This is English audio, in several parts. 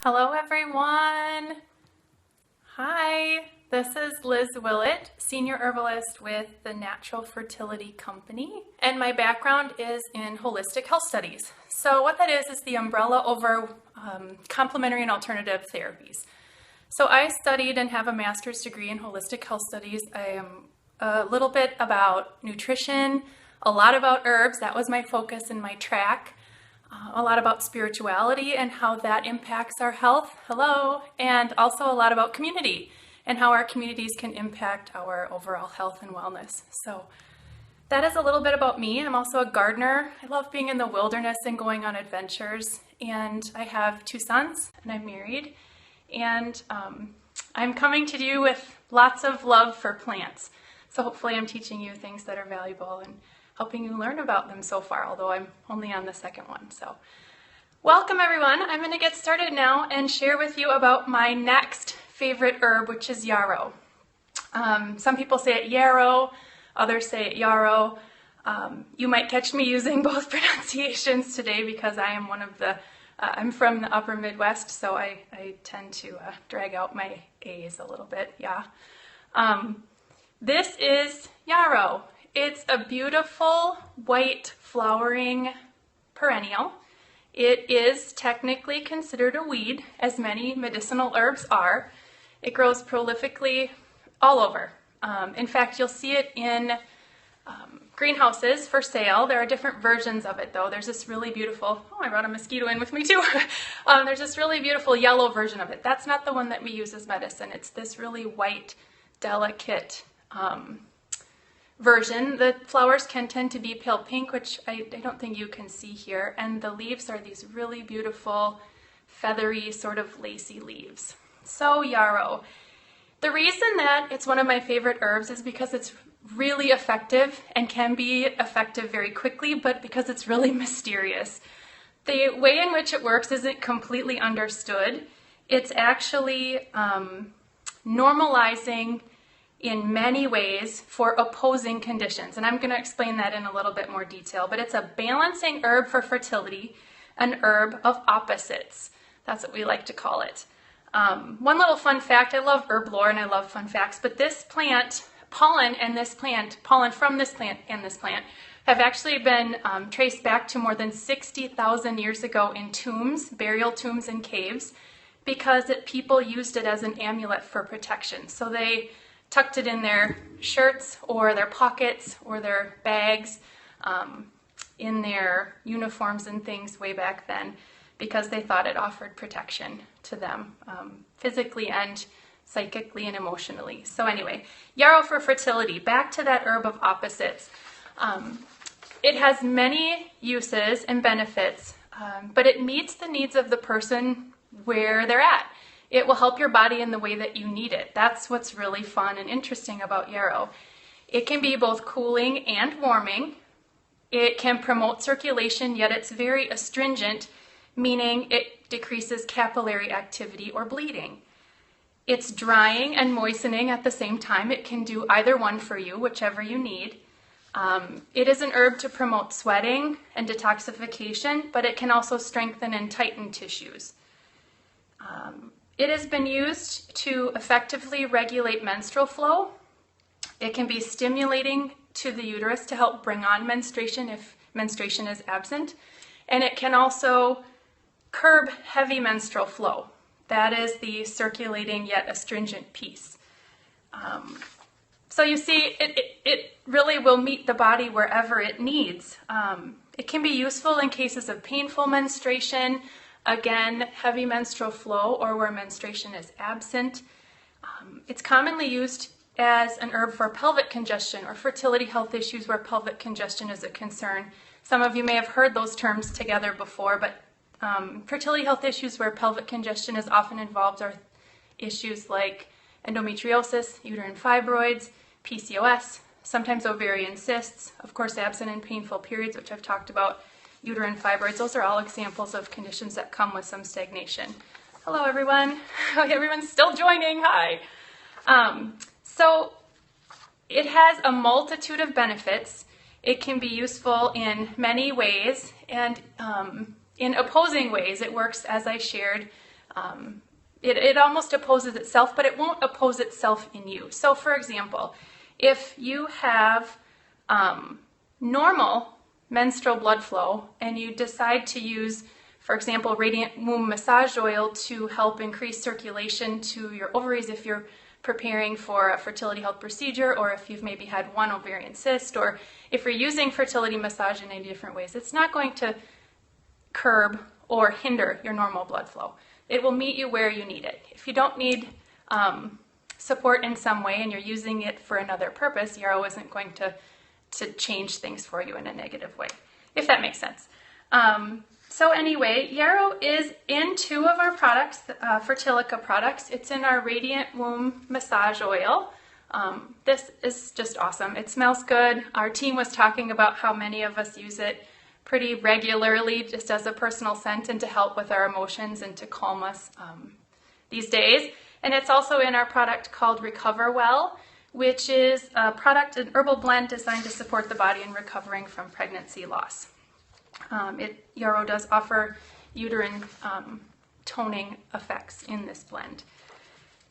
Hello everyone! Hi, this is Liz Willett, Senior Herbalist with the Natural Fertility Company, and my background is in holistic health studies. So what that is the umbrella over complementary and alternative therapies. So I studied and have a master's degree in holistic health studies. I am a little bit about nutrition, a lot about herbs, that was my focus in my track. A lot about spirituality and how that impacts our health, and also a lot about community and how our communities can impact our overall health and wellness. So that is a little bit about me. I'm also a gardener. I love being in the wilderness and going on adventures, and I have 2 sons and I'm married, and I'm coming to you with lots of love for plants. So hopefully I'm teaching you things that are valuable and helping you learn about them so far, although I'm only on the second one. So welcome everyone. I'm going to get started now and share with you about my next favorite herb, which is yarrow. Some people say it yarrow, others say it yarrow. You might catch me using both pronunciations today because I am I'm from the upper Midwest, so I tend to drag out my A's a little bit, yeah. This is yarrow. It's a beautiful white flowering perennial. It is technically considered a weed, as many medicinal herbs are. It grows prolifically all over. In fact, you'll see it in greenhouses for sale. There are different versions of it though. There's this really beautiful, I brought a mosquito in with me too. There's this really beautiful yellow version of it. That's not the one that we use as medicine. It's this really white, delicate version. The flowers can tend to be pale pink, which I don't think you can see here, and the leaves are these really beautiful, feathery, sort of lacy leaves. So yarrow. The reason that it's one of my favorite herbs is because it's really effective and can be effective very quickly, but because it's really mysterious. The way in which it works isn't completely understood. It's actually normalizing in many ways for opposing conditions. And I'm going to explain that in a little bit more detail, but it's a balancing herb for fertility, an herb of opposites. That's what we like to call it. One little fun fact, I love herb lore and I love fun facts, but this plant, pollen from this plant and this plant have actually been traced back to more than 60,000 years ago in tombs, burial tombs and caves, because people used it as an amulet for protection. So they tucked it in their shirts or their pockets or their bags, in their uniforms and things way back then, because they thought it offered protection to them, physically and psychically and emotionally. So anyway, yarrow for fertility, back to that herb of opposites. It has many uses and benefits, but it meets the needs of the person where they're at. It will help your body in the way that you need it. That's what's really fun and interesting about yarrow. It can be both cooling and warming. It can promote circulation, yet it's very astringent, meaning it decreases capillary activity or bleeding. It's drying and moistening at the same time. It can do either one for you, whichever you need. It is an herb to promote sweating and detoxification, but it can also strengthen and tighten tissues. It has been used to effectively regulate menstrual flow. It can be stimulating to the uterus to help bring on menstruation if menstruation is absent. And it can also curb heavy menstrual flow. That is the circulating yet astringent piece. So you see, it really will meet the body wherever it needs. It can be useful in cases of painful menstruation, again, heavy menstrual flow, or where menstruation is absent. It's commonly used as an herb for pelvic congestion or fertility health issues where pelvic congestion is a concern. Some of you may have heard those terms together before, but fertility health issues where pelvic congestion is often involved are issues like endometriosis, uterine fibroids, PCOS, sometimes ovarian cysts, of course absent and painful periods, which I've talked about, uterine fibroids. Those are all examples of conditions that come with some stagnation. Hello everyone. Everyone's still joining. Hi. So it has a multitude of benefits. It can be useful in many ways, and in opposing ways. It works, as I shared, It almost opposes itself, but it won't oppose itself in you. So for example, if you have normal menstrual blood flow and you decide to use, for example, radiant womb massage oil to help increase circulation to your ovaries if you're preparing for a fertility health procedure, or if you've maybe had one ovarian cyst, or if you're using fertility massage in any different ways, it's not going to curb or hinder your normal blood flow. It will meet you where you need it. If you don't need support in some way and you're using it for another purpose, Yarrow isn't going to change things for you in a negative way, if that makes sense. So anyway, Yarrow is in 2 of our products, Fertilica products. It's in our Radiant Womb Massage Oil. This is just awesome. It smells good. Our team was talking about how many of us use it pretty regularly just as a personal scent and to help with our emotions and to calm us these days. And it's also in our product called Recover Well, which is a product, an herbal blend designed to support the body in recovering from pregnancy loss. Yarrow does offer uterine toning effects in this blend.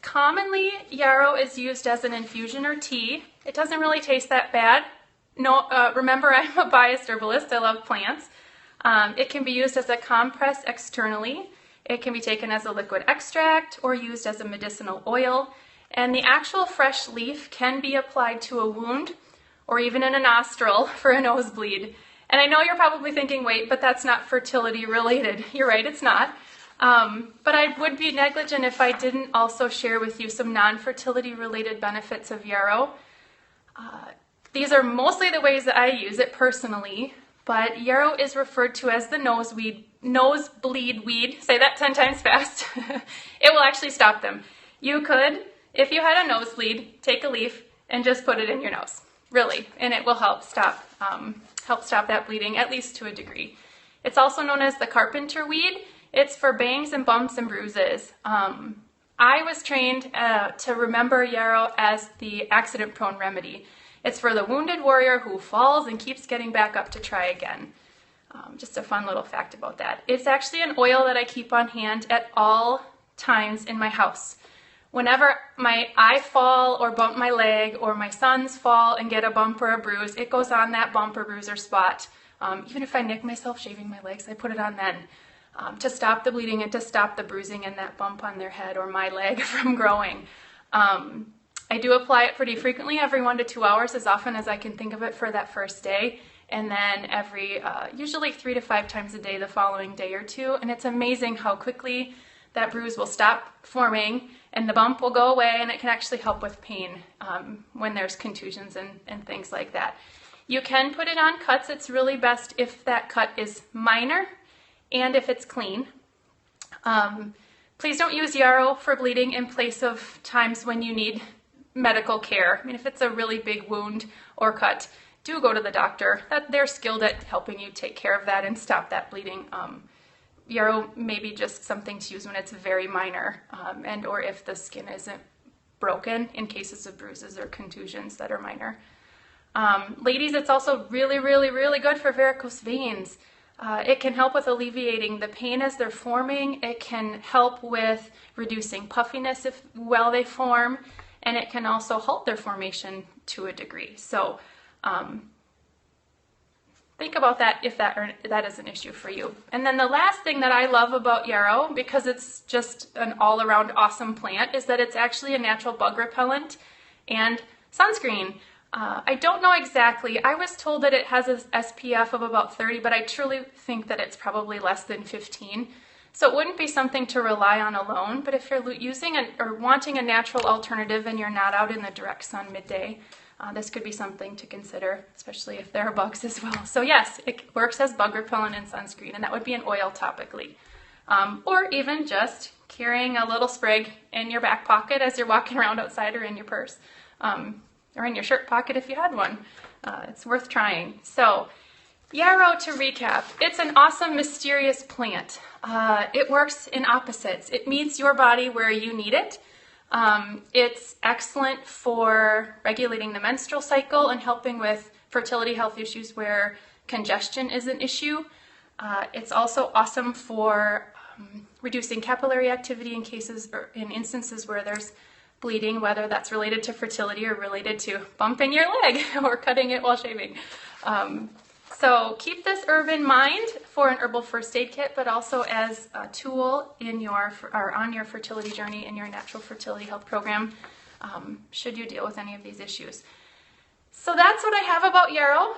Commonly, Yarrow is used as an infusion or tea. It doesn't really taste that bad. No, remember, I'm a biased herbalist. I love plants. It can be used as a compress externally. It can be taken as a liquid extract or used as a medicinal oil. And the actual fresh leaf can be applied to a wound or even in a nostril for a nosebleed. And I know you're probably thinking, wait, but that's not fertility related. You're right, it's not. But I would be negligent if I didn't also share with you some non-fertility related benefits of Yarrow. These are mostly the ways that I use it personally, but Yarrow is referred to as the nosebleed weed. Say that 10 times fast. It will actually stop them. You could, if you had a nosebleed, take a leaf and just put it in your nose, really, and it will help stop that bleeding, at least to a degree. It's also known as the carpenter weed. It's for bangs and bumps and bruises. I was trained to remember Yarrow as the accident-prone remedy. It's for the wounded warrior who falls and keeps getting back up to try again. Just a fun little fact about that. It's actually an oil that I keep on hand at all times in my house. Whenever I fall or bump my leg, or my sons fall and get a bump or a bruise, it goes on that bump or bruise or spot. Even if I nick myself shaving my legs, I put it on then to stop the bleeding and to stop the bruising and that bump on their head or my leg from growing. I do apply it pretty frequently, every 1 to 2 hours, as often as I can think of it for that first day, and then every usually 3 to 5 times a day the following day or 2. And it's amazing how quickly that bruise will stop forming and the bump will go away, and it can actually help with pain when there's contusions and things like that. You can put it on cuts. It's really best if that cut is minor and if it's clean. Please don't use Yarrow for bleeding in place of times when you need medical care. I mean, if it's a really big wound or cut, do go to the doctor. They're skilled at helping you take care of that and stop that bleeding. Yarrow may be just something to use when it's very minor, and or if the skin isn't broken in cases of bruises or contusions that are minor. Ladies, it's also really, really, really good for varicose veins. It can help with alleviating the pain as they're forming. It can help with reducing puffiness while they form, and it can also halt their formation to a degree. So think about that if that is an issue for you. And then the last thing that I love about Yarrow, because it's just an all-around awesome plant, is that it's actually a natural bug repellent and sunscreen. I don't know exactly. I was told that it has an SPF of about 30, but I truly think that it's probably less than 15. So it wouldn't be something to rely on alone, but if you're using or wanting a natural alternative and you're not out in the direct sun midday, this could be something to consider, especially if there are bugs as well. So yes, it works as bug repellent and sunscreen, and that would be an oil topically. Or even just carrying a little sprig in your back pocket as you're walking around outside, or in your purse, or in your shirt pocket if you had one. It's worth trying. So Yarrow, to recap, it's an awesome, mysterious plant. It works in opposites. It meets your body where you need it. It's excellent for regulating the menstrual cycle and helping with fertility health issues where congestion is an issue. It's also awesome for reducing capillary activity in cases or in instances where there's bleeding, whether that's related to fertility or related to bumping your leg or cutting it while shaving. So keep this herb in mind for an herbal first aid kit, but also as a tool in your or on your fertility journey in your natural fertility health program, should you deal with any of these issues. So that's what I have about yarrow.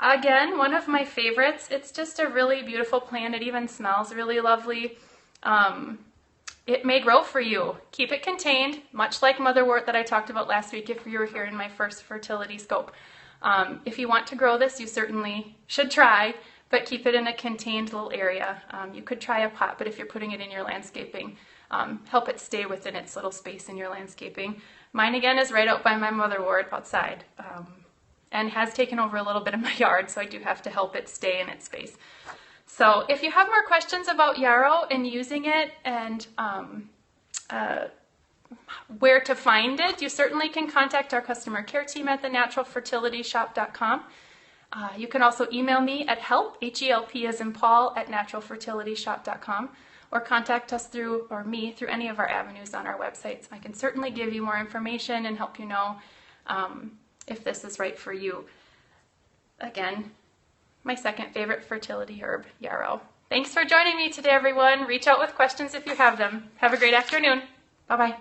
Again, one of my favorites. It's just a really beautiful plant. It even smells really lovely. It may grow for you. Keep it contained, much like motherwort that I talked about last week if you were here in my first fertility scope. If you want to grow this, you certainly should try, but keep it in a contained little area. You could try a pot, but if you're putting it in your landscaping, help it stay within its little space in your landscaping. Mine, again, is right out by my motherwort outside, and has taken over a little bit of my yard, so I do have to help it stay in its space. So if you have more questions about yarrow and using it and where to find it, you certainly can contact our customer care team at thenaturalfertilityshop.com. You can also email me at help, H-E-L-P as in Paul, at naturalfertilityshop.com, or contact us through any of our avenues on our websites. I can certainly give you more information and help you know if this is right for you. Again, my second favorite fertility herb, yarrow. Thanks for joining me today, everyone. Reach out with questions if you have them. Have a great afternoon. Bye-bye.